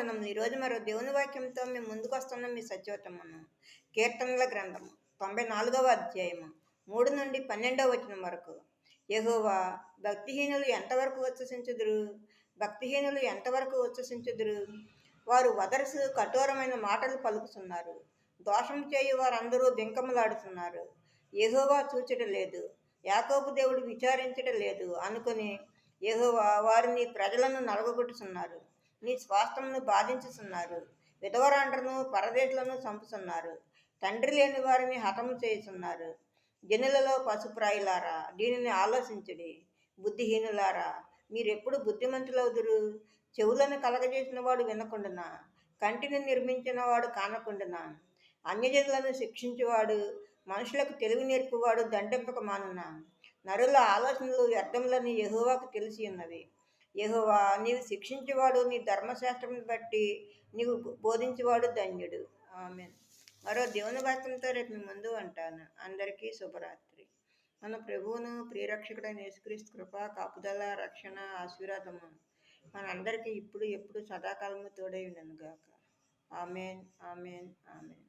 వందనం. ఈరోజు మరో దేవుని వాక్యంతో మేము ముందుకు వస్తున్నాం. మీ సత్యవతమ్మను కీర్తనల గ్రంథము 94వ అధ్యాయము 3 నుండి 12వ వచనం వరకు. యెహోవా, భక్తిహీనులు ఎంతవరకు ఉచ్చసించుదురు? భక్తిహీనులు ఎంతవరకు ఉచ్చసించుదురు? వారు వదరసు కఠోరమైన మాటలు పలుకుతున్నారు. దోషం చేయు వారందరూ బింకములాడుతున్నారు. యెహోవా చూచట లేదు, యాకోబు దేవుడు విచారించట లేదు అనుకుని యెహోవా వారు నీ ప్రజలను నలగొట్టుచున్నారు, నీ స్వాస్థ్యమును బాధించుతున్నారు. విధవరాండ్రను పరదేశులను చంపుతున్నారు, తండ్రి లేని వారిని హతము చేయుచున్నారు. జనులలో పశుప్రాయులారా, దీనిని ఆలోచించుడి. బుద్ధిహీనులారా, మీరెప్పుడు బుద్ధిమంతులవుదురు? చెవులను కలగజేసిన వాడు వినకుండునా? కంటిని నిర్మించిన వాడు కానకుండునా? అన్యజనులను శిక్షించువాడు, మనుషులకు తెలివి నేర్పువాడు దండింపక మానునా? నరుల ఆలోచనలు వ్యర్థములని యెహోవాకు తెలిసి ఉన్నవి. యెహోవా, నీవు శిక్షించేవాడు, నీ ధర్మశాస్త్రమును బట్టి నీవు బోధించేవాడు ధన్యుడు. ఆమేన్. మరో దేవుని వాక్యంతో రేపు మీ ముందు ఉంటాను. అందరికీ శుభరాత్రి. మన ప్రభువును ప్రియరక్షకుడైన యేసుక్రీస్తు కృప, కాపుదల, రక్షణ, ఆశీర్వాదము మనందరికీ ఇప్పుడు ఎప్పుడు సదాకాలము తోడై ఉండను గాక. ఆమేన్, ఆమేన్, ఆమేన్.